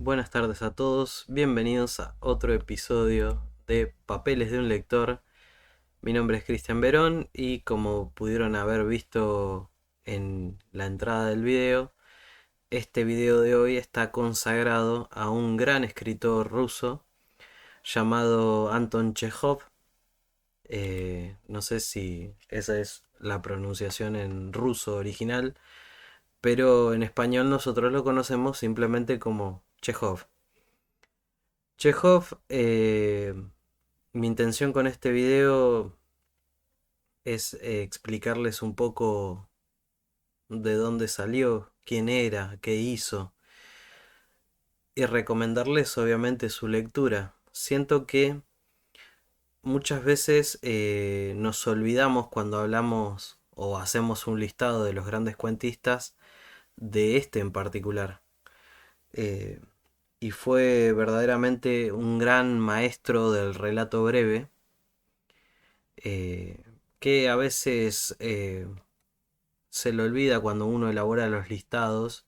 Buenas tardes a todos, bienvenidos a otro episodio de Papeles de un lector. Mi nombre es Cristian Verón y como pudieron haber visto en la entrada del video, este video de hoy está consagrado a un gran escritor ruso llamado Anton Chekhov. No sé si esa es la pronunciación en ruso original, pero en español nosotros lo conocemos simplemente como Chekhov. Chekhov, mi intención con este video es explicarles un poco de dónde salió, quién era, qué hizo y recomendarles obviamente su lectura. Siento que muchas veces nos olvidamos cuando hablamos o hacemos un listado de los grandes cuentistas de este en particular. Eh, y fue verdaderamente un gran maestro del relato breve, eh, que a veces se le olvida cuando uno elabora los listados,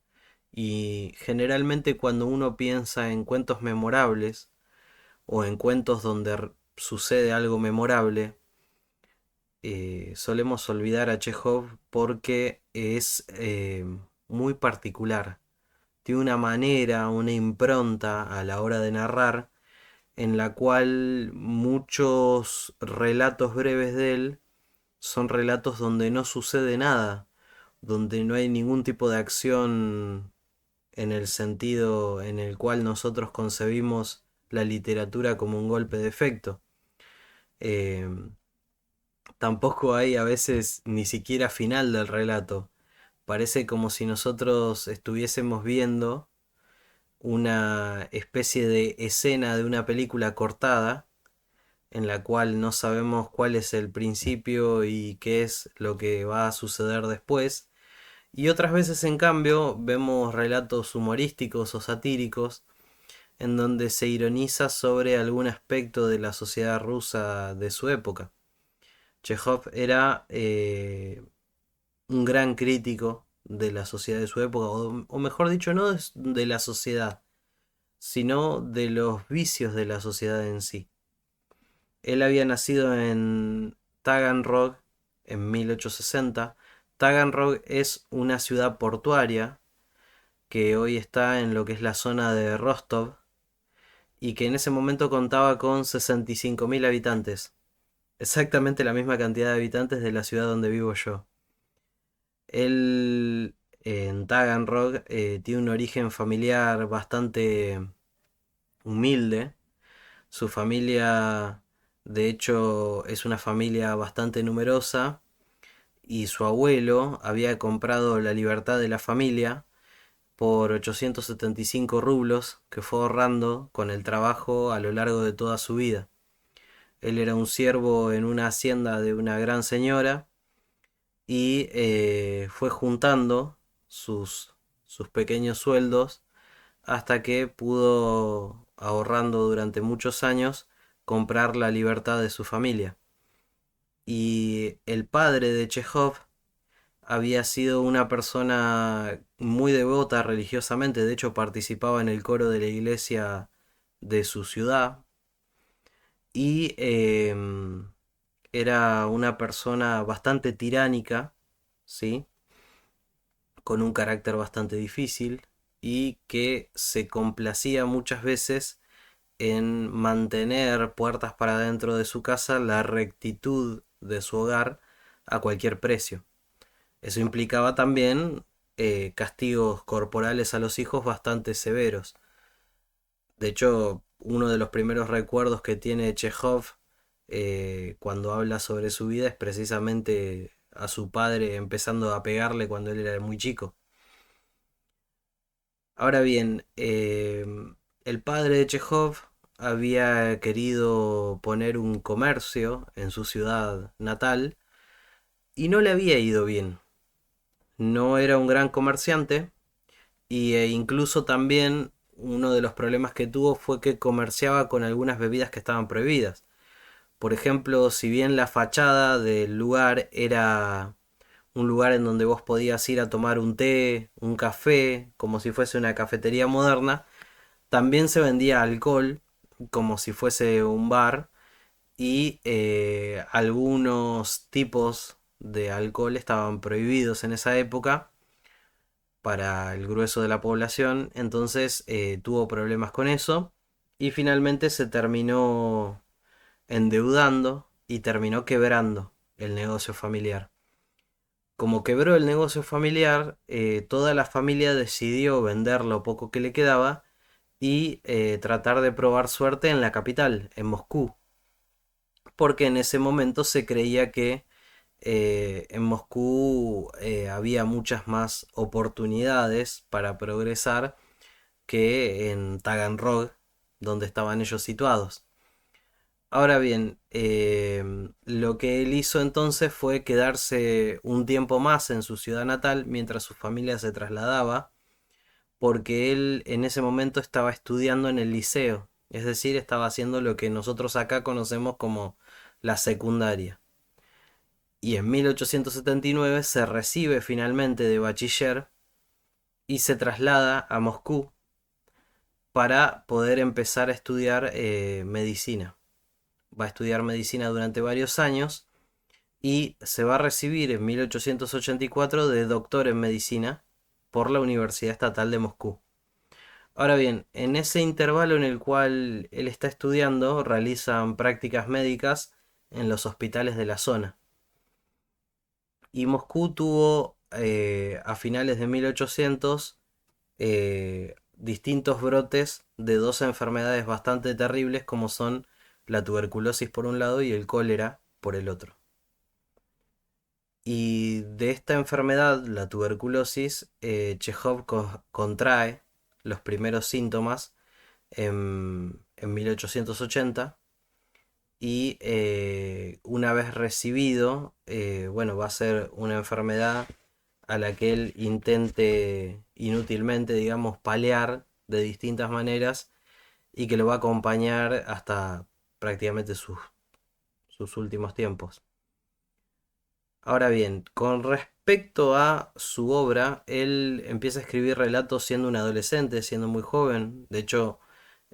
y generalmente cuando uno piensa en cuentos memorables o en cuentos donde sucede algo memorable, solemos olvidar a Chekhov porque es muy particular. Tiene una manera, una impronta a la hora de narrar en la cual muchos relatos breves de él son relatos donde no sucede nada, donde no hay ningún tipo de acción en el sentido en el cual nosotros concebimos la literatura como un golpe de efecto. Eh, Tampoco hay a veces ni siquiera final del relato. Parece como si nosotros estuviésemos viendo una especie de escena de una película cortada en la cual no sabemos cuál es el principio y qué es lo que va a suceder después. Y otras veces, en cambio, vemos relatos humorísticos o satíricos en donde se ironiza sobre algún aspecto de la sociedad rusa de su época. Chekhov era un gran crítico de la sociedad de su época, o mejor dicho, no de la sociedad, sino de los vicios de la sociedad en sí. Él había nacido en Taganrog en 1860. Taganrog es una ciudad portuaria que hoy está en lo que es la zona de Rostov y que en ese momento contaba con 65.000 habitantes. Exactamente la misma cantidad de habitantes de la ciudad donde vivo yo. Él en Taganrog tiene un origen familiar bastante humilde. Su familia, de hecho, es una familia bastante numerosa y su abuelo había comprado la libertad de la familia por 875 rublos que fue ahorrando con el trabajo a lo largo de toda su vida. Él era un siervo en una hacienda de una gran señora y fue juntando sus pequeños sueldos hasta que pudo, ahorrando durante muchos años, comprar la libertad de su familia. Y el padre de Chekhov había sido una persona muy devota religiosamente, de hecho participaba en el coro de la iglesia de su ciudad y era una persona bastante tiránica, ¿sí? Con un carácter bastante difícil y que se complacía muchas veces en mantener puertas para dentro de su casa la rectitud de su hogar a cualquier precio. Eso implicaba también castigos corporales a los hijos bastante severos. De hecho, uno de los primeros recuerdos que tiene Chekhov cuando habla sobre su vida es precisamente a su padre empezando a pegarle cuando él era muy chico. Ahora bien, el padre de Chekhov había querido poner un comercio en su ciudad natal y no le había ido bien. No era un gran comerciante y incluso también uno de los problemas que tuvo fue que comerciaba con algunas bebidas que estaban prohibidas. Por ejemplo, si bien la fachada del lugar era un lugar en donde vos podías ir a tomar un té, un café, como si fuese una cafetería moderna, También se vendía alcohol como si fuese un bar y algunos tipos de alcohol estaban prohibidos en esa época para el grueso de la población, entonces tuvo problemas con eso y finalmente se terminó endeudando y terminó quebrando el negocio familiar. Como quebró el negocio familiar, toda la familia decidió vender lo poco que le quedaba y tratar de probar suerte en la capital, en Moscú, porque en ese momento se creía que en Moscú había muchas más oportunidades para progresar que en Taganrog, donde estaban ellos situados. Ahora bien, lo que él hizo entonces fue quedarse un tiempo más en su ciudad natal mientras su familia se trasladaba, porque él en ese momento estaba estudiando en el liceo, es decir, estaba haciendo lo que nosotros acá conocemos como la secundaria. Y en 1879 se recibe finalmente de bachiller y se traslada a Moscú para poder empezar a estudiar medicina. Va a estudiar medicina durante varios años y se va a recibir en 1884 de doctor en medicina por la Universidad Estatal de Moscú. Ahora bien, en ese intervalo en el cual él está estudiando, realizan prácticas médicas en los hospitales de la zona. Y Moscú tuvo a finales de 1800 distintos brotes de dos enfermedades bastante terribles como son la tuberculosis por un lado y el cólera por el otro. Y de esta enfermedad, la tuberculosis, Chekhov contrae los primeros síntomas en 1880 y una vez recibido, bueno, va a ser una enfermedad a la que él intente inútilmente, digamos, paliar de distintas maneras y que lo va a acompañar hasta prácticamente sus últimos tiempos. Ahora bien, con respecto a su obra, él empieza a escribir relatos siendo un adolescente, siendo muy joven. De hecho,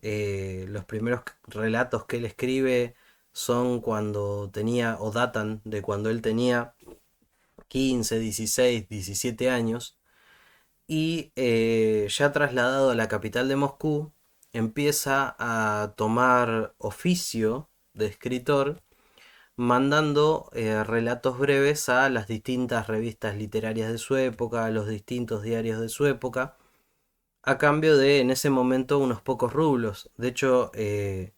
los primeros relatos que él escribe son cuando tenía, o datan de cuando él tenía 15, 16, 17 años. Y ya trasladado a la capital de Moscú, empieza a tomar oficio de escritor mandando relatos breves a las distintas revistas literarias de su época, a los distintos diarios de su época, a cambio de en ese momento unos pocos rublos. De hecho, él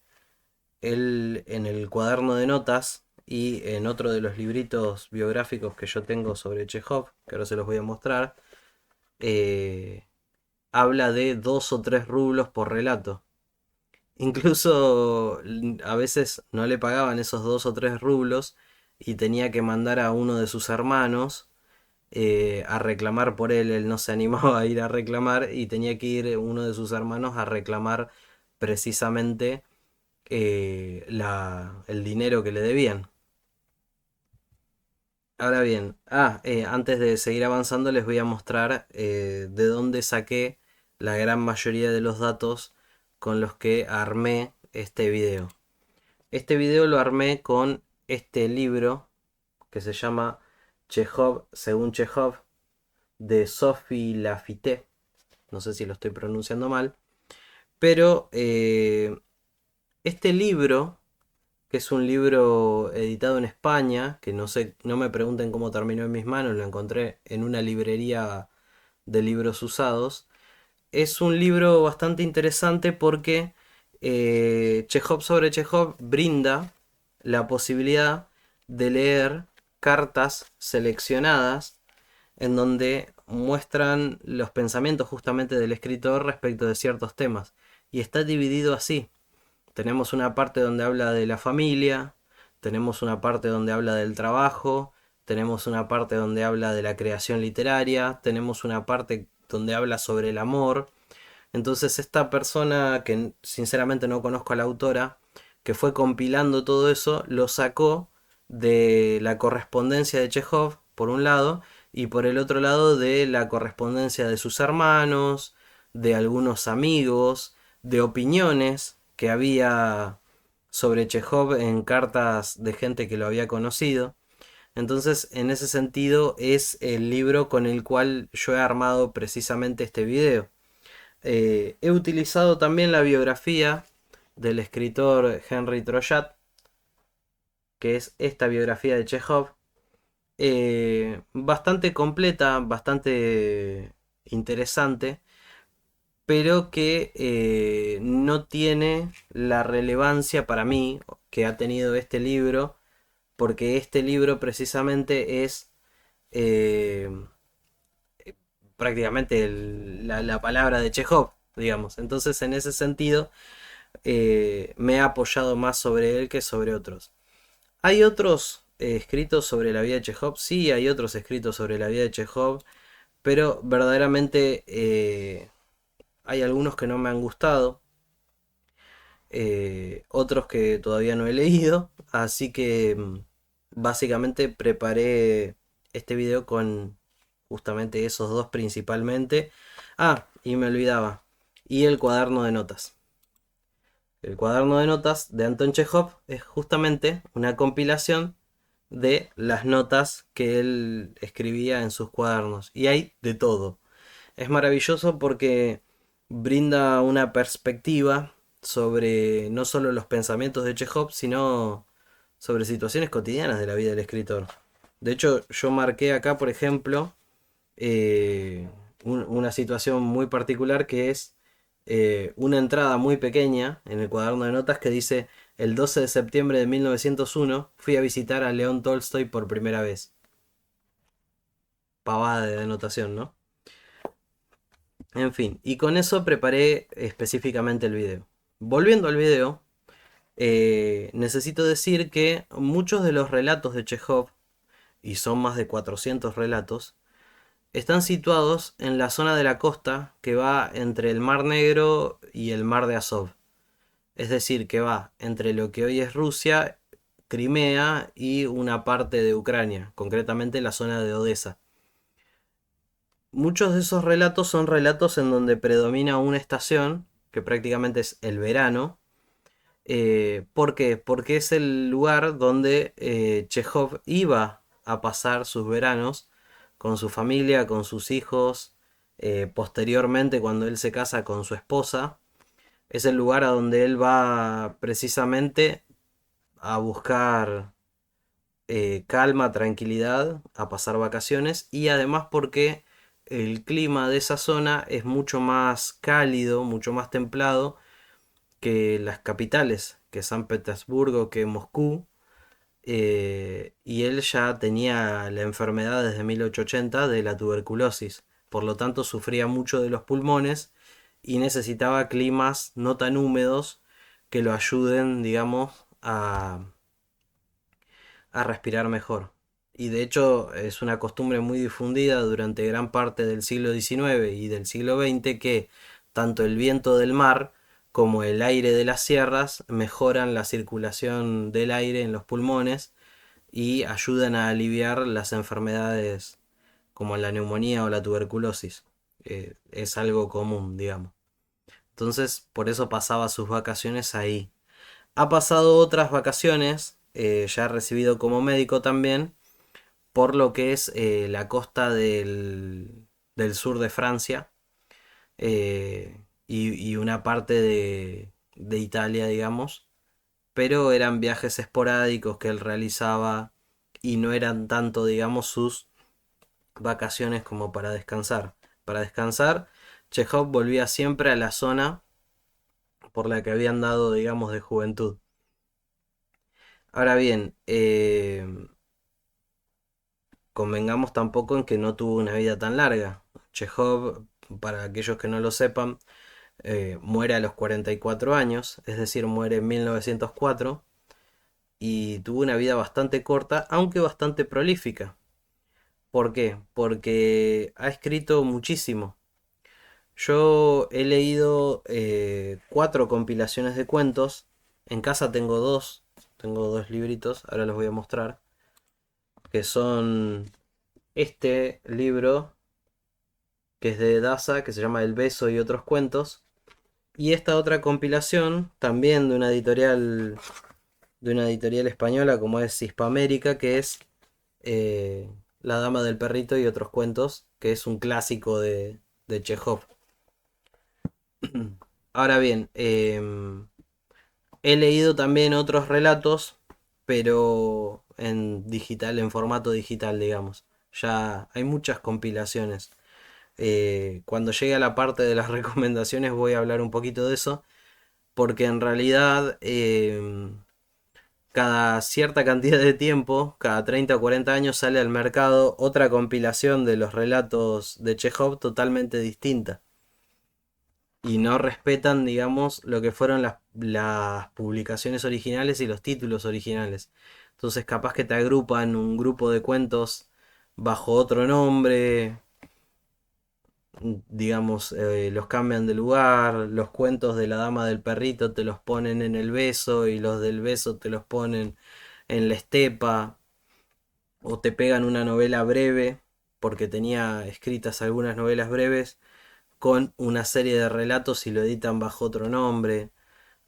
en el cuaderno de notas y en otro de los libritos biográficos que yo tengo sobre Chekhov, que ahora se los voy a mostrar, eh, habla de 2 o 3 rublos por relato. Incluso a veces no le pagaban esos 2 o 3 rublos y tenía que mandar a uno de sus hermanos a reclamar por él. Él no se animaba a ir a reclamar y tenía que ir uno de sus hermanos a reclamar precisamente el dinero que le debían. Ahora bien, antes de seguir avanzando les voy a mostrar de dónde saqué la gran mayoría de los datos con los que armé este video. Este video lo armé con este libro que se llama Chekhov según Chekhov de Sophie Lafitte. No sé si lo estoy pronunciando mal, pero este libro, que es un libro editado en España, que no sé, no me pregunten cómo terminó en mis manos, lo encontré en una librería de libros usados. Es un libro bastante interesante porque Chekhov sobre Chekhov brinda la posibilidad de leer cartas seleccionadas en donde muestran los pensamientos justamente del escritor respecto de ciertos temas. Y está dividido así. Tenemos una parte donde habla de la familia, tenemos una parte donde habla del trabajo, tenemos una parte donde habla de la creación literaria, tenemos una parte donde habla sobre el amor. Entonces esta persona, que sinceramente no conozco a la autora, que fue compilando todo eso, lo sacó de la correspondencia de Chekhov, por un lado, y por el otro lado de la correspondencia de sus hermanos, de algunos amigos, de opiniones que había sobre Chekhov en cartas de gente que lo había conocido. Entonces, en ese sentido, es el libro con el cual yo he armado precisamente este video. He utilizado también la biografía del escritor Henry Troyat, que es esta biografía de Chekhov, bastante completa, bastante interesante, pero que no tiene la relevancia para mí que ha tenido este libro, porque este libro precisamente es eh, prácticamente la palabra de Chekhov, digamos. Entonces, en ese sentido, me he apoyado más sobre él que sobre otros. ¿Hay otros escritos sobre la vida de Chekhov? Sí, hay otros escritos sobre la vida de Chekhov, pero verdaderamente hay algunos que no me han gustado, otros que todavía no he leído, así que básicamente preparé este video con justamente esos dos principalmente. Ah, y me olvidaba, y el cuaderno de notas. El cuaderno de notas de Anton Chekhov es justamente una compilación de las notas que él escribía en sus cuadernos. Y hay de todo. Es maravilloso porque brinda una perspectiva sobre no solo los pensamientos de Chekhov, sino sobre situaciones cotidianas de la vida del escritor. De hecho, yo marqué acá, por ejemplo, eh, una situación muy particular que es una entrada muy pequeña en el cuaderno de notas que dice: el 12 de septiembre de 1901 fui a visitar a León Tolstoy por primera vez. Pavada de anotación, ¿no? En fin, y con eso preparé específicamente el video. Volviendo al video, necesito decir que muchos de los relatos de Chekhov, y son más de 400 relatos, están situados en la zona de la costa que va entre el Mar Negro y el Mar de Azov. Es decir, que va entre lo que hoy es Rusia, Crimea y una parte de Ucrania, concretamente la zona de Odessa. Muchos de esos relatos son relatos en donde predomina una estación, que prácticamente es el verano. ¿Por qué? Porque es el lugar donde Chekhov iba a pasar sus veranos con su familia, con sus hijos, posteriormente cuando él se casa con su esposa. Es el lugar a donde él va precisamente a buscar calma, tranquilidad, a pasar vacaciones, y además porque el clima de esa zona es mucho más cálido, mucho más templado que las capitales, que San Petersburgo, que Moscú. Y él ya tenía la enfermedad desde 1880 de la tuberculosis, por lo tanto sufría mucho de los pulmones y necesitaba climas no tan húmedos que lo ayuden, digamos, a respirar mejor. Y de hecho es una costumbre muy difundida durante gran parte del siglo XIX y del siglo XX que tanto el viento del mar como el aire de las sierras mejoran la circulación del aire en los pulmones y ayudan a aliviar las enfermedades como la neumonía o la tuberculosis. Es algo común, digamos. Entonces, por eso pasaba sus vacaciones ahí. Ha pasado otras vacaciones, ya recibido como médico también, por lo que es la costa del sur de Francia, y una parte de Italia, digamos, pero eran viajes esporádicos que él realizaba y no eran tanto, digamos, sus vacaciones como para descansar. Para descansar, Chekhov volvía siempre a la zona por la que había andado, digamos, de juventud. Ahora bien, convengamos tampoco en que no tuvo una vida tan larga. Chekhov, para aquellos que no lo sepan, muere a los 44 años, es decir, muere en 1904, y tuvo una vida bastante corta, aunque bastante prolífica. ¿Por qué? Porque ha escrito muchísimo. Yo he leído 4 compilaciones de cuentos. En casa tengo dos libritos, ahora los voy a mostrar, que son este libro, que es de Daza, que se llama El beso y otros cuentos, Y esta otra compilación, también de una editorial española como es Hispamérica, que es eh, La Dama del Perrito y otros cuentos, que es un clásico de Chekhov. Ahora bien, he leído también otros relatos, pero en digital, en formato digital, digamos. Ya hay muchas compilaciones. Cuando llegue a la parte de las recomendaciones voy a hablar un poquito de eso, porque en realidad cada cierta cantidad de tiempo, cada 30 o 40 años, sale al mercado otra compilación de los relatos de Chekhov totalmente distinta. Y no respetan, digamos, lo que fueron las publicaciones originales y los títulos originales. Entonces capaz que te agrupan un grupo de cuentos bajo otro nombre, digamos, los cambian de lugar, los cuentos de la dama del perrito te los ponen en el beso y los del beso te los ponen en la estepa, o te pegan una novela breve, porque tenía escritas algunas novelas breves, con una serie de relatos y lo editan bajo otro nombre.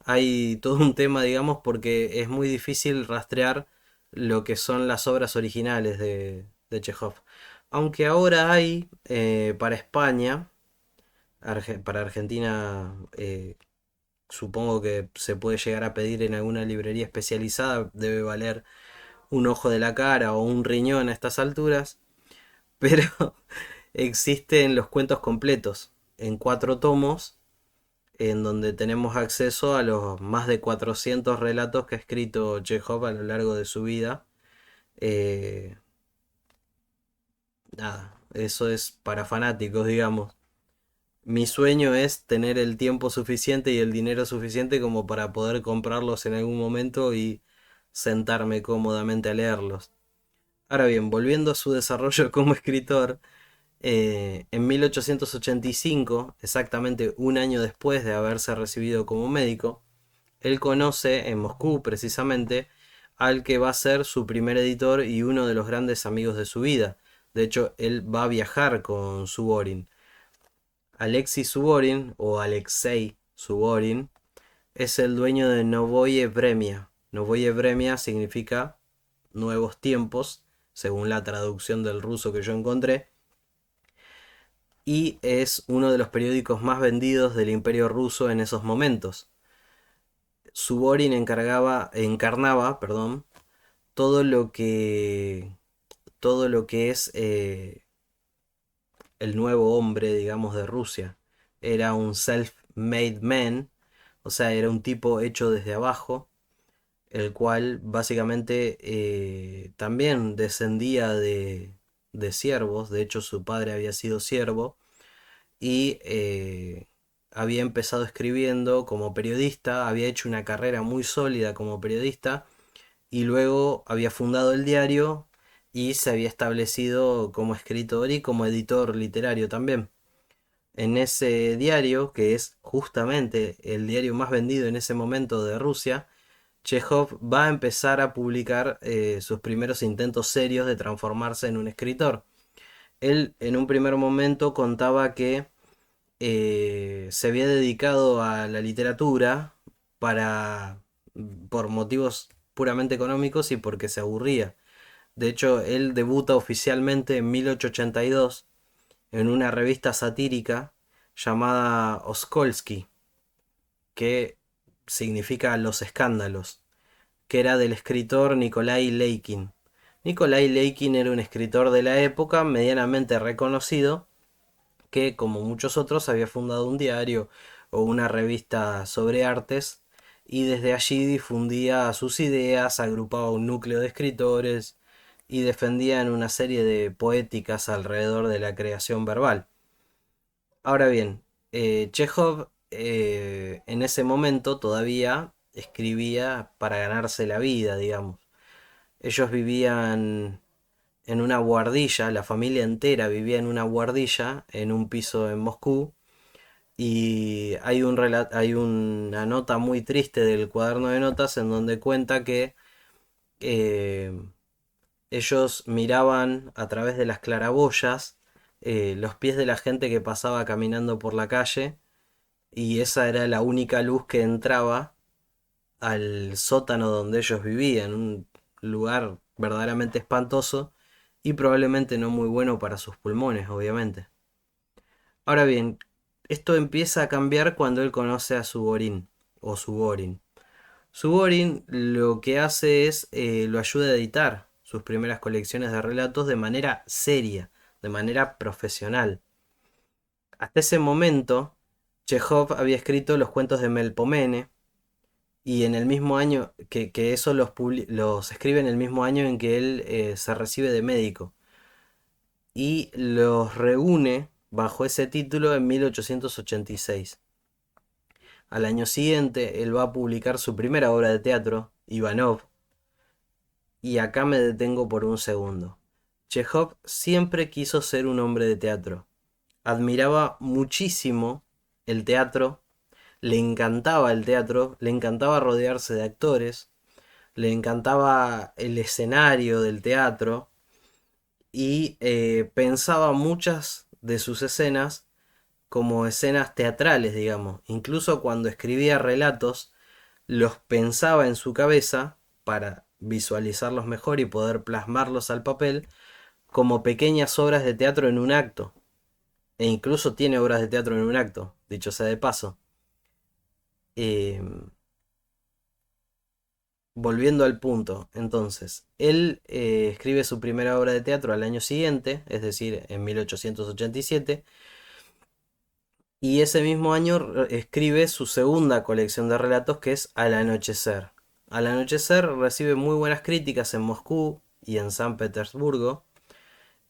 Hay todo un tema, digamos, porque es muy difícil rastrear lo que son las obras originales de Chekhov. Aunque ahora hay para España, para Argentina, supongo que se puede llegar a pedir en alguna librería especializada, debe valer un ojo de la cara o un riñón a estas alturas, pero existen los cuentos completos en 4 tomos, en donde tenemos acceso a los más de 400 relatos que ha escrito Chekhov a lo largo de su vida. Eh, Nada, eso es para fanáticos, digamos. Mi sueño es tener el tiempo suficiente y el dinero suficiente como para poder comprarlos en algún momento y sentarme cómodamente a leerlos. Ahora bien, volviendo a su desarrollo como escritor, en 1885, exactamente un año después de haberse recibido como médico, él conoce en Moscú precisamente al que va a ser su primer editor y uno de los grandes amigos de su vida. De hecho, él va a viajar con Suvorin. Alexei Suvorin, o Alexei Suvorin, es el dueño de Novoye Vremya. Novoye Vremya significa nuevos tiempos, según la traducción del ruso que yo encontré, y es uno de los periódicos más vendidos del Imperio Ruso en esos momentos. Suvorin encarnaba, perdón, todo lo que todo lo que es el nuevo hombre, digamos, de Rusia. Era un self-made man, o sea, era un tipo hecho desde abajo, el cual básicamente también descendía de siervos. De hecho, su padre había sido siervo y había empezado escribiendo como periodista, había hecho una carrera muy sólida como periodista y luego había fundado el diario y se había establecido como escritor y como editor literario también. En ese diario, que es justamente el diario más vendido en ese momento de Rusia, Chekhov va a empezar a publicar sus primeros intentos serios de transformarse en un escritor. Él en un primer momento contaba que se había dedicado a la literatura para por motivos puramente económicos y porque se aburría. De hecho, él debuta oficialmente en 1882 en una revista satírica llamada Oskolsky, que significa Los Escándalos, que era del escritor Nikolai Leikin. Nikolai Leikin era un escritor de la época medianamente reconocido que, como muchos otros, había fundado un diario o una revista sobre artes y desde allí difundía sus ideas, agrupaba un núcleo de escritores y defendían una serie de poéticas alrededor de la creación verbal. Ahora bien, Chekhov en ese momento todavía escribía para ganarse la vida, digamos. Ellos vivían en una guardilla, la familia entera vivía en una guardilla, en un piso en Moscú, y hay una nota muy triste del cuaderno de notas en donde cuenta que eh, ellos miraban a través de las claraboyas los pies de la gente que pasaba caminando por la calle y esa era la única luz que entraba al sótano donde ellos vivían, un lugar verdaderamente espantoso y probablemente no muy bueno para sus pulmones, obviamente. Ahora bien, esto empieza a cambiar cuando él conoce a Suborin o Suborin. Suborin lo que hace es lo ayuda a editar sus primeras colecciones de relatos de manera seria, de manera profesional. Hasta ese momento, Chekhov había escrito los cuentos de Melpomene y en el mismo año que eso los escribe en el mismo año en que él se recibe de médico y los reúne bajo ese título en 1886. Al año siguiente, él va a publicar su primera obra de teatro, Ivanov, y acá me detengo por un segundo. Chekhov siempre quiso ser un hombre de teatro. Admiraba muchísimo el teatro, le encantaba el teatro, le encantaba rodearse de actores, le encantaba el escenario del teatro y pensaba muchas de sus escenas como escenas teatrales, digamos. Incluso cuando escribía relatos, los pensaba en su cabeza para visualizarlos mejor y poder plasmarlos al papel como pequeñas obras de teatro en un acto. E incluso tiene obras de teatro en un acto, dicho sea de paso. Eh, Volviendo al punto, entonces, él escribe su primera obra de teatro al año siguiente, es decir, en 1887, y ese mismo año escribe su segunda colección de relatos que es Al anochecer. Al anochecer recibe muy buenas críticas en Moscú y en San Petersburgo,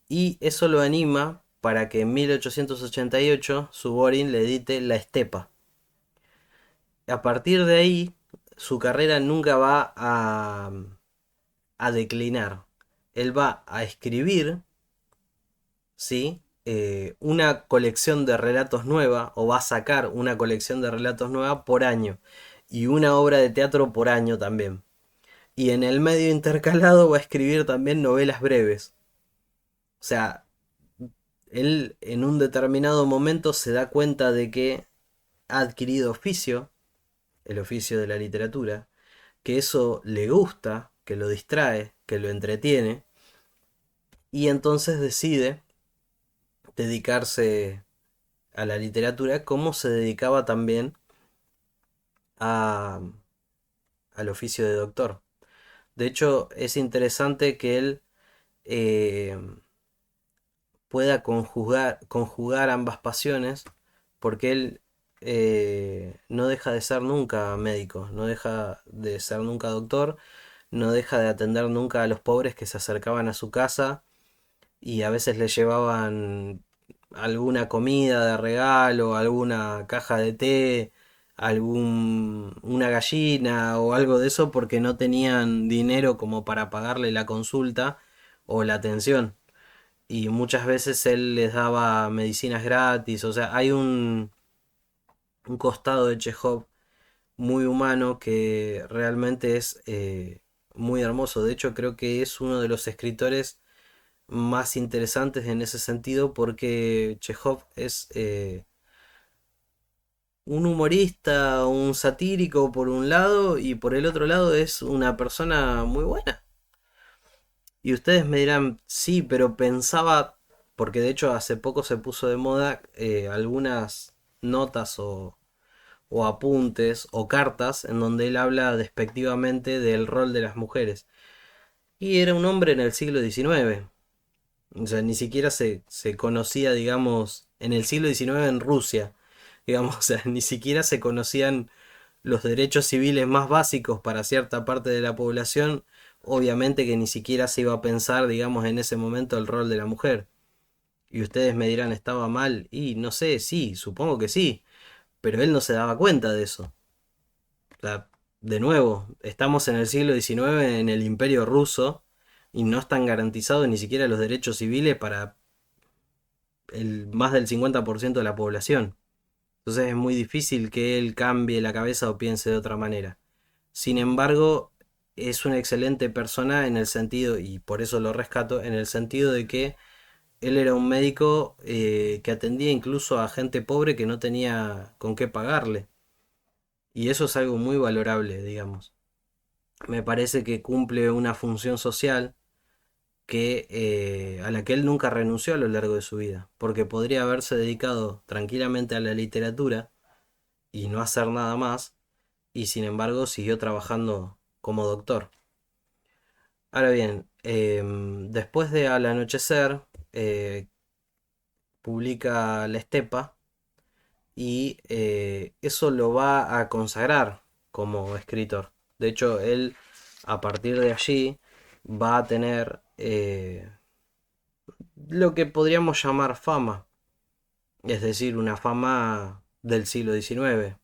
y eso lo anima para que en 1888 Suborin le edite La Estepa. A partir de ahí, su carrera nunca va a declinar. Él va a escribir, ¿sí? Una colección de relatos nueva, o va a sacar una colección de relatos nueva por año, y una obra de teatro por año también. Y en el medio intercalado va a escribir también novelas breves. O sea, él en un determinado momento se da cuenta de que ha adquirido oficio, el oficio de la literatura, que eso le gusta, que lo distrae, que lo entretiene, y entonces decide dedicarse a la literatura como se dedicaba también a, al oficio de doctor. De hecho, es interesante que él eh, pueda conjugar ambas pasiones porque él no deja de ser nunca médico, no deja de ser nunca doctor, no deja de atender nunca a los pobres que se acercaban a su casa y a veces le llevaban alguna comida de regalo, alguna caja de té, una gallina o algo de eso porque no tenían dinero como para pagarle la consulta o la atención. Y muchas veces él les daba medicinas gratis, o sea, hay un costado de Chekhov muy humano que realmente es muy hermoso. De hecho, creo que es uno de los escritores más interesantes en ese sentido porque Chekhov es un humorista, un satírico por un lado y por el otro lado es una persona muy buena. Y ustedes me dirán, sí, pero pensaba, porque de hecho hace poco se puso de moda algunas notas o apuntes o cartas en donde él habla despectivamente del rol de las mujeres. Y era un hombre en el siglo XIX. O sea, ni siquiera se conocía, digamos, en el siglo XIX en Rusia. Digamos, o sea, ni siquiera se conocían los derechos civiles más básicos para cierta parte de la población. Obviamente que ni siquiera se iba a pensar, digamos, en ese momento el rol de la mujer. Y ustedes me dirán, ¿estaba mal? Y no sé, sí, supongo que sí. Pero él no se daba cuenta de eso. O sea, de nuevo, estamos en el siglo XIX en el Imperio Ruso y no están garantizados ni siquiera los derechos civiles para más del 50% de la población. Entonces es muy difícil que él cambie la cabeza o piense de otra manera. Sin embargo, es una excelente persona en el sentido, y por eso lo rescato, en el sentido de que Él era un médico que atendía incluso a gente pobre que no tenía con qué pagarle. Y eso es algo muy valorable, digamos. Me parece que cumple una función social a la que él nunca renunció a lo largo de su vida, porque podría haberse dedicado tranquilamente a la literatura y no hacer nada más, y sin embargo siguió trabajando como doctor. Ahora bien, después de Al anochecer, publica La Estepa y eso lo va a consagrar como escritor. De hecho, él a partir de allí va a tener lo que podríamos llamar fama, es decir, una fama del siglo XIX,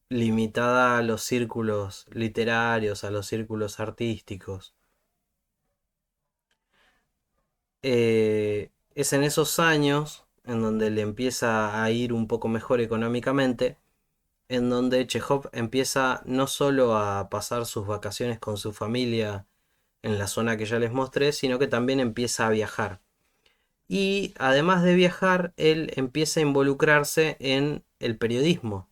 limitada a los círculos literarios, a los círculos artísticos. Es en esos años en donde le empieza a ir un poco mejor económicamente, en donde Chekhov empieza no solo a pasar sus vacaciones con su familia en la zona que ya les mostré, sino que también empieza a viajar. Y además de viajar, él empieza a involucrarse en el periodismo.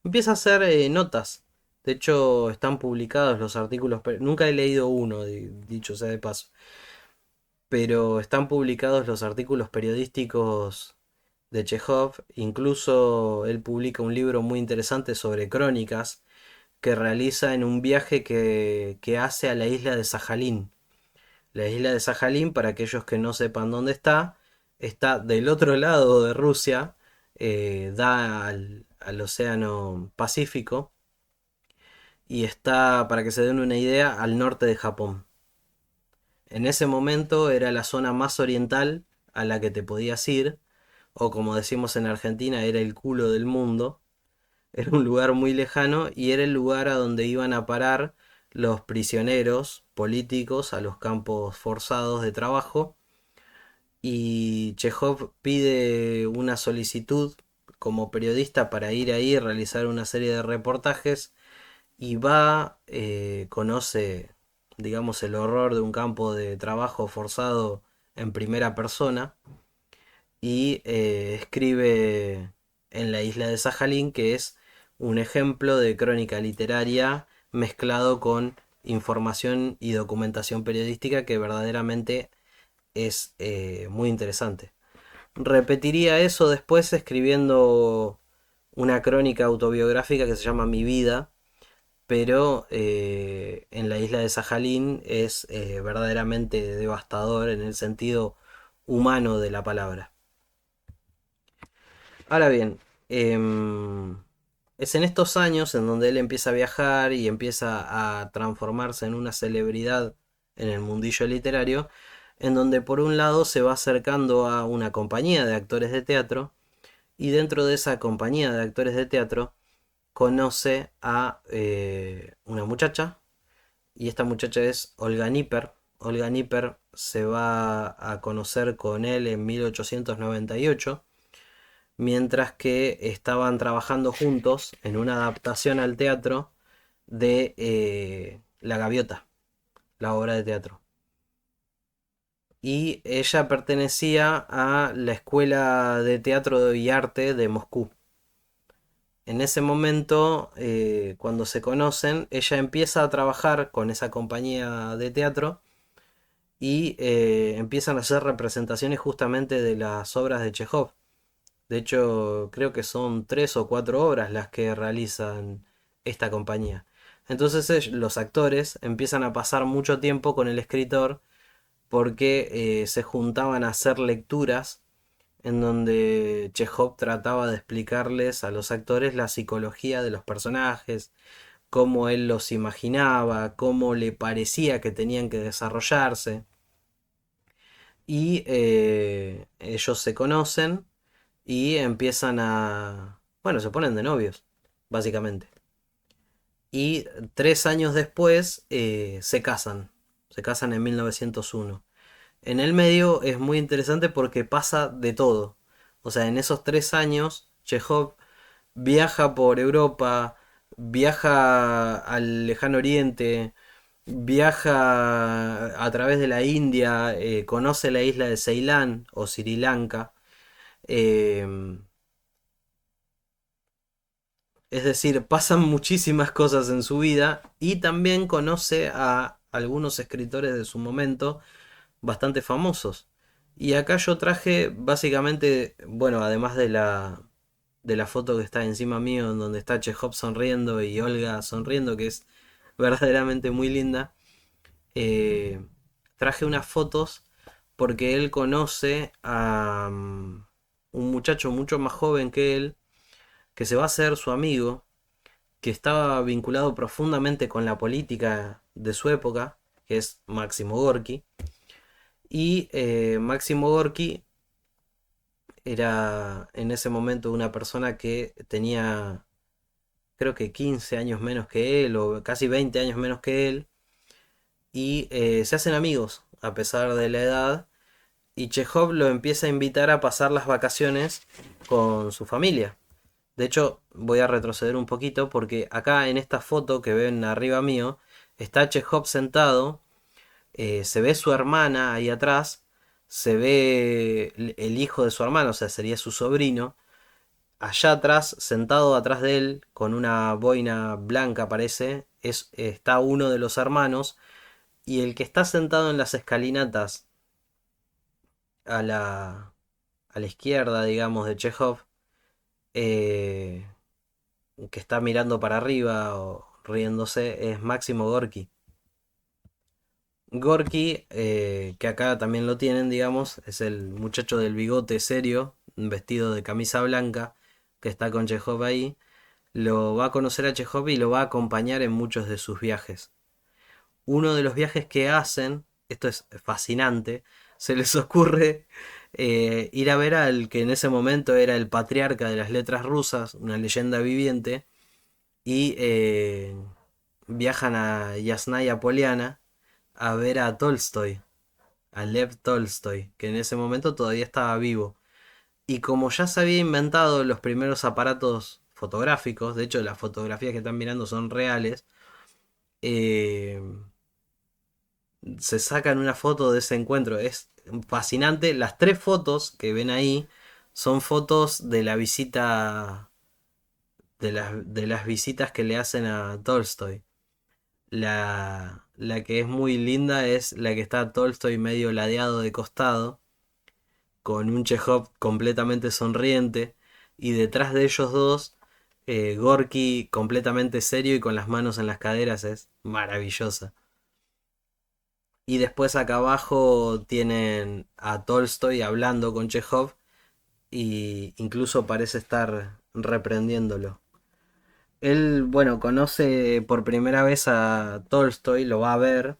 Empieza a hacer notas. De hecho, están publicados los artículos. Nunca he leído uno, dicho sea de paso. Pero están publicados los artículos periodísticos de Chekhov. Incluso él publica un libro muy interesante sobre crónicas que realiza en un viaje que hace a la isla de Sajalín. La isla de Sajalín, para aquellos que no sepan dónde está del otro lado de Rusia, da al Océano Pacífico y está, para que se den una idea, al norte de Japón. En ese momento era la zona más oriental a la que te podías ir, o como decimos en Argentina, era el culo del mundo. Era un lugar muy lejano y era el lugar a donde iban a parar los prisioneros políticos a los campos forzados de trabajo. Y Chekhov pide una solicitud como periodista para ir ahí y realizar una serie de reportajes y va, conoce, digamos, el horror de un campo de trabajo forzado en primera persona y escribe en la isla de Sajalín, que es un ejemplo de crónica literaria mezclado con información y documentación periodística que verdaderamente es muy interesante. Repetiría eso después escribiendo una crónica autobiográfica que se llama Mi vida, pero en la isla de Sajalín es verdaderamente devastador en el sentido humano de la palabra. Ahora bien, es en estos años en donde él empieza a viajar y empieza a transformarse en una celebridad en el mundillo literario, en donde por un lado se va acercando a una compañía de actores de teatro y dentro de esa compañía de actores de teatro conoce a una muchacha y esta muchacha es Olga Nipper. Olga Nipper se va a conocer con él en 1898 mientras que estaban trabajando juntos en una adaptación al teatro de La Gaviota, la obra de teatro. Y ella pertenecía a la Escuela de Teatro y Arte de Moscú. En ese momento, cuando se conocen, ella empieza a trabajar con esa compañía de teatro y empiezan a hacer representaciones justamente de las obras de Chekhov. De hecho, creo que son 3 o 4 obras las que realizan esta compañía. Entonces los actores empiezan a pasar mucho tiempo con el escritor porque se juntaban a hacer lecturas en donde Chekhov trataba de explicarles a los actores la psicología de los personajes, cómo él los imaginaba, cómo le parecía que tenían que desarrollarse. Y ellos se conocen y empiezan a... Bueno, se ponen de novios, básicamente. Y 3 años después se casan. Se casan en 1901. En el medio es muy interesante porque pasa de todo. O sea, en esos 3 años, Chekhov viaja por Europa, viaja al lejano oriente, viaja a través de la India, conoce la isla de Ceilán o Sri Lanka. eh, es decir, pasan muchísimas cosas en su vida y también conoce a algunos escritores de su momento bastante famosos. Y acá yo traje básicamente, bueno, además de la foto que está encima mío, en donde está Chekhov sonriendo y Olga sonriendo, que es verdaderamente muy linda, eh, traje unas fotos porque él conoce a un muchacho mucho más joven que él, que se va a hacer su amigo, que estaba vinculado profundamente con la política de su época, que es Máximo Gorki. Y Máximo Gorki era en ese momento una persona que tenía creo que 15 años menos que él, o casi 20 años menos que él, y se hacen amigos a pesar de la edad, y Chekhov lo empieza a invitar a pasar las vacaciones con su familia. De hecho, voy a retroceder un poquito porque acá en esta foto que ven arriba mío, está Chekhov sentado, se ve su hermana ahí atrás, se ve el hijo de su hermano, o sea, sería su sobrino, allá atrás, sentado atrás de él, con una boina blanca parece, está uno de los hermanos, y el que está sentado en las escalinatas a a la izquierda, digamos, de Chekhov, eh, que está mirando para arriba o riéndose, es Máximo Gorki. Gorky, que acá también lo tienen, digamos, es el muchacho del bigote serio, vestido de camisa blanca, que está con Chekhov ahí. Lo va a conocer a Chekhov y lo va a acompañar en muchos de sus viajes. Uno de los viajes que hacen, esto es fascinante, se les ocurre ir a ver al que en ese momento era el patriarca de las letras rusas, una leyenda viviente, y viajan a Yasnaya Poliana a ver a Tolstoy, a Lev Tolstoy, que en ese momento todavía estaba vivo. Y como ya se había inventado los primeros aparatos fotográficos, de hecho las fotografías que están mirando son reales, eh, se sacan una foto de ese encuentro. Es fascinante. Las tres fotos que ven ahí son fotos de la visita, de las visitas que le hacen a Tolstoy. La que es muy linda es la que está Tolstoy medio ladeado de costado, con un Chekhov completamente sonriente, y detrás de ellos dos, Gorky completamente serio y con las manos en las caderas, es maravillosa. Y después acá abajo tienen a Tolstoy hablando con Chekhov y incluso parece estar reprendiéndolo. Él, bueno, conoce por primera vez a Tolstoy, lo va a ver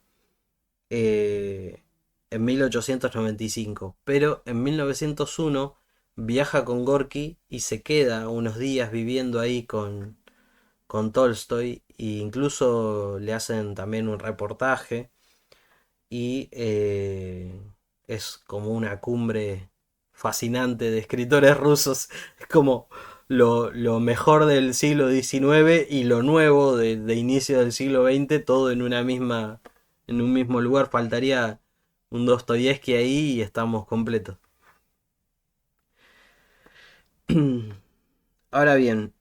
eh, en 1895, pero en 1901 viaja con Gorky y se queda unos días viviendo ahí con Tolstoy e incluso le hacen también un reportaje y es como una cumbre fascinante de escritores rusos. Es como lo mejor del siglo XIX y lo nuevo de inicio del siglo XX, todo en una misma, en un mismo lugar. Faltaría un Dostoyevsky ahí y estamos completos. Ahora bien,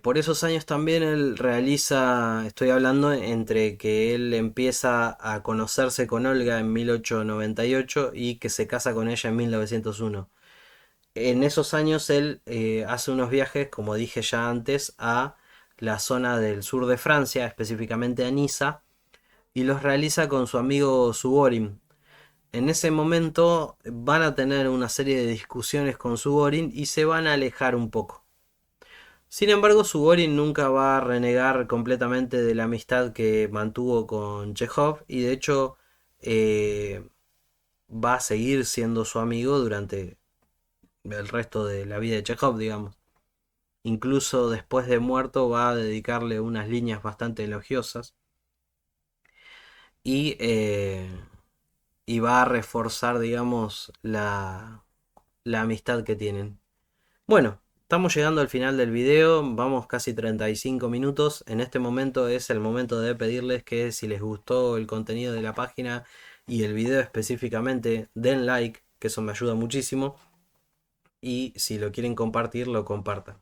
por esos años también él realiza, estoy hablando entre que él empieza a conocerse con Olga en 1898 y que se casa con ella en 1901. En esos años él hace unos viajes, como dije ya antes, a la zona del sur de Francia, específicamente a Niza, y los realiza con su amigo Suborin. En ese momento van a tener una serie de discusiones con Suborin y se van a alejar un poco. Sin embargo, Suborin nunca va a renegar completamente de la amistad que mantuvo con Chekhov y de hecho eh, va a seguir siendo su amigo durante el resto de la vida de Chekhov, digamos. Incluso después de muerto va a dedicarle unas líneas bastante elogiosas y, y va a reforzar, digamos, la amistad que tienen. Bueno, Estamos llegando al final del video, vamos casi 35 minutos. En este momento es el momento de pedirles que si les gustó el contenido de la página y el video específicamente, den like, que eso me ayuda muchísimo. Y si lo quieren compartir, lo compartan.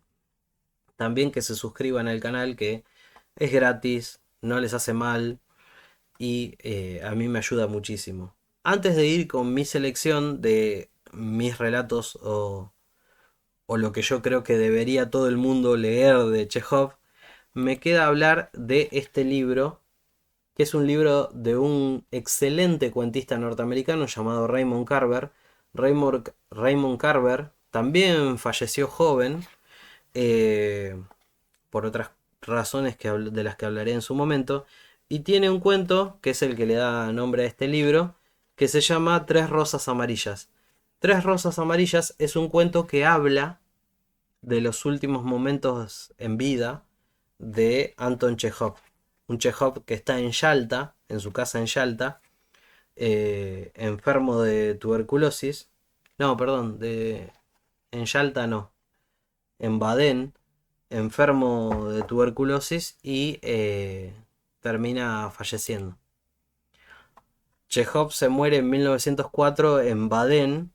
También que se suscriban al canal, que es gratis, no les hace mal y a mí me ayuda muchísimo. Antes de ir con mi selección de mis relatos o lo que yo creo que debería todo el mundo leer de Chekhov, me queda hablar de este libro, que es un libro de un excelente cuentista norteamericano llamado Raymond Carver. Raymond Carver también falleció joven, eh, por otras razones de las que hablaré en su momento, y tiene un cuento, que es el que le da nombre a este libro, que se llama Tres Rosas Amarillas. Tres Rosas Amarillas es un cuento que habla de los últimos momentos en vida de Anton Chekhov. Un Chekhov que está en Yalta, en su casa en Yalta, enfermo de tuberculosis. No, perdón, en Yalta no, en Badén, enfermo de tuberculosis y termina falleciendo. Chekhov se muere en 1904 en Badén,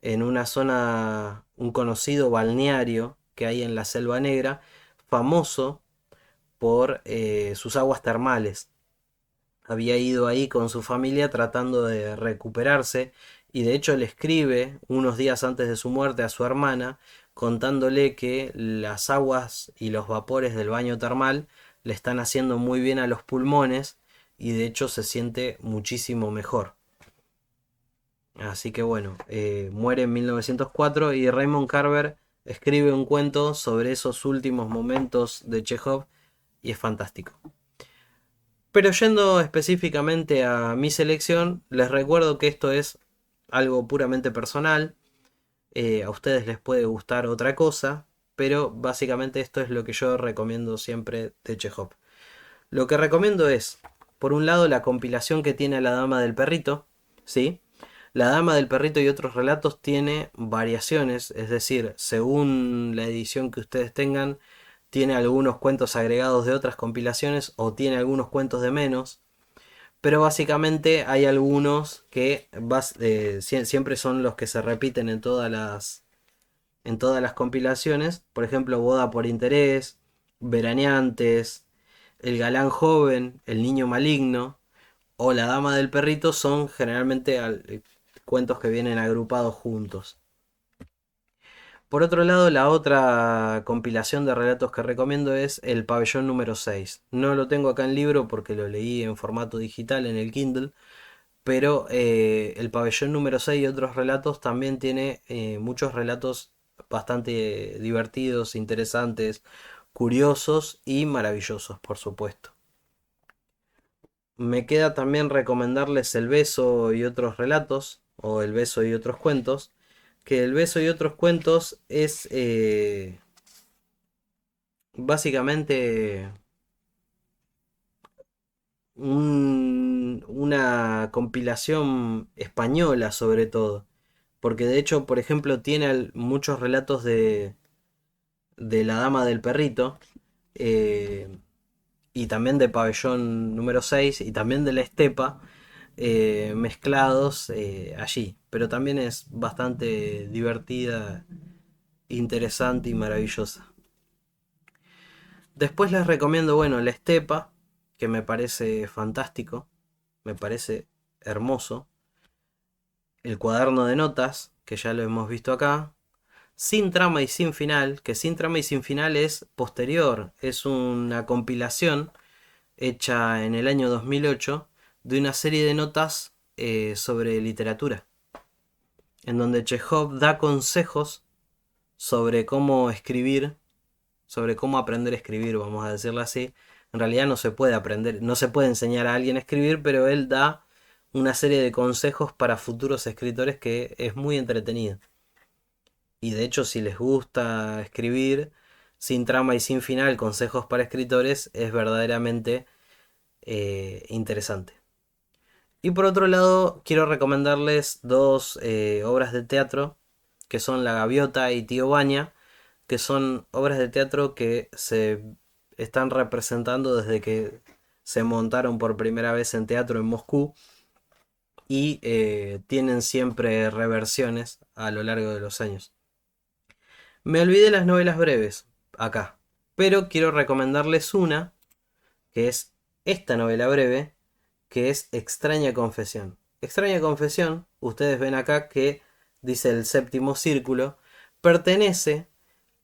en una zona, un conocido balneario que hay en la Selva Negra, famoso por sus aguas termales. Había ido ahí con su familia tratando de recuperarse y de hecho le escribe unos días antes de su muerte a su hermana contándole que las aguas y los vapores del baño termal le están haciendo muy bien a los pulmones y de hecho se siente muchísimo mejor. Así que bueno, muere en 1904 y Raymond Carver escribe un cuento sobre esos últimos momentos de Chekhov y es fantástico. Pero yendo específicamente a mi selección, les recuerdo que esto es algo puramente personal. A ustedes les puede gustar otra cosa, pero básicamente esto es lo que yo recomiendo siempre de Chekhov. Lo que recomiendo es, por un lado, la compilación que tiene La Dama del Perrito, ¿sí? La Dama del Perrito y otros relatos tiene variaciones, es decir, según la edición que ustedes tengan, tiene algunos cuentos agregados de otras compilaciones o tiene algunos cuentos de menos, pero básicamente hay algunos que siempre son los que se repiten en todas las compilaciones, por ejemplo, Boda por Interés, Veraneantes, El Galán Joven, El Niño Maligno o La Dama del Perrito son generalmente cuentos que vienen agrupados juntos. Por otro lado, la otra compilación de relatos que recomiendo es El Pabellón número 6. No lo tengo acá en libro porque lo leí en formato digital en el Kindle, pero El Pabellón número 6 y otros relatos también tiene muchos relatos bastante divertidos, interesantes, curiosos y maravillosos, por supuesto. Me queda también recomendarles El Beso y otros relatos, o El Beso y otros cuentos, que El Beso y otros cuentos es básicamente una compilación española sobre todo, porque de hecho, por ejemplo, tiene muchos relatos de La Dama del Perrito, eh, y también de Pabellón número 6 y también de La Estepa, mezclados allí. Pero también es bastante divertida, interesante y maravillosa. Después les recomiendo, bueno, La Estepa, que me parece fantástico, me parece hermoso. El cuaderno de notas, que ya lo hemos visto acá. Sin trama y sin final, que sin trama y sin final es posterior, es una compilación hecha en el año 2008 de una serie de notas sobre literatura, en donde Chekhov da consejos sobre cómo escribir, sobre cómo aprender a escribir, vamos a decirlo así. En realidad no se puede aprender, no se puede enseñar a alguien a escribir, pero él da una serie de consejos para futuros escritores que es muy entretenido. Y de hecho, si les gusta escribir sin trama y sin final, consejos para escritores, es verdaderamente interesante. Y por otro lado, quiero recomendarles dos obras de teatro, que son La Gaviota y Tío Baña, que son obras de teatro que se están representando desde que se montaron por primera vez en teatro en Moscú y tienen siempre reversiones a lo largo de los años. Me olvidé las novelas breves acá, pero quiero recomendarles una, que es esta novela breve, que es Extraña Confesión. Extraña Confesión, ustedes ven acá que dice el séptimo círculo, pertenece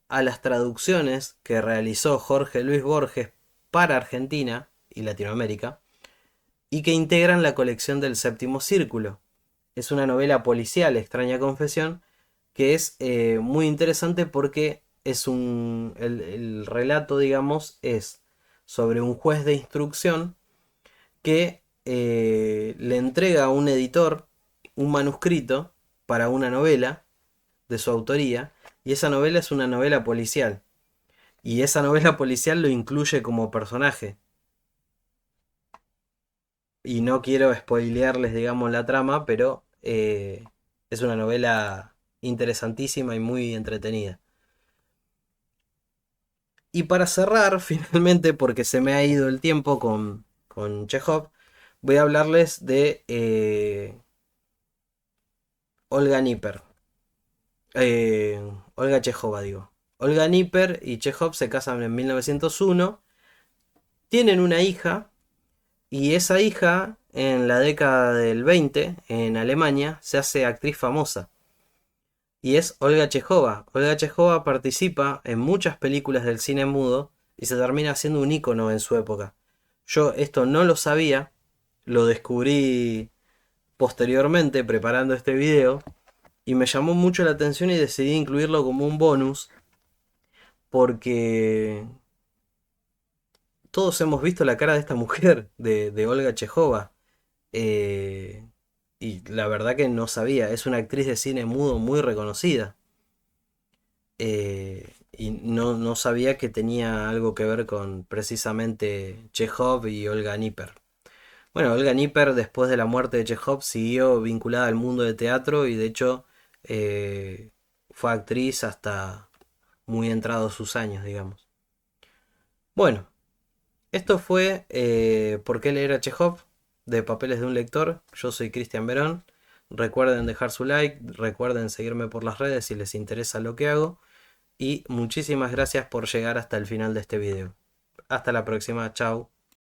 a las traducciones que realizó Jorge Luis Borges para Argentina y Latinoamérica y que integran la colección del séptimo círculo. Es una novela policial, Extraña Confesión, que es muy interesante porque el relato, digamos, es sobre un juez de instrucción que le entrega a un editor un manuscrito para una novela de su autoría, y esa novela es una novela policial, y esa novela policial lo incluye como personaje. Y no quiero spoilearles, digamos, la trama, pero es una novela interesantísima y muy entretenida. Y para cerrar, finalmente, porque se me ha ido el tiempo con Chekhov, voy a hablarles de Olga Nipper. Olga Chejova, digo. Olga Nipper y Chekhov se casan en 1901, tienen una hija, y esa hija, en la década del 20, en Alemania, se hace actriz famosa. Y es Olga Chejova. Olga Chejova participa en muchas películas del cine mudo y se termina siendo un ícono en su época. Yo esto no lo sabía, lo descubrí posteriormente preparando este video y me llamó mucho la atención y decidí incluirlo como un bonus porque todos hemos visto la cara de esta mujer, de Olga Chejova. Eh, y la verdad que no sabía, es una actriz de cine mudo muy reconocida. Y no sabía que tenía algo que ver con precisamente Chekhov y Olga Nipper. Bueno, Olga Nipper después de la muerte de Chekhov siguió vinculada al mundo de teatro y de hecho eh, fue actriz hasta muy entrados sus años, digamos. Bueno, esto fue ¿Por qué leer a Chekhov? De Papeles de un lector. Yo soy Cristian Verón. Recuerden dejar su like, recuerden seguirme por las redes si les interesa lo que hago. Y muchísimas gracias por llegar hasta el final de este video. Hasta la próxima, chao.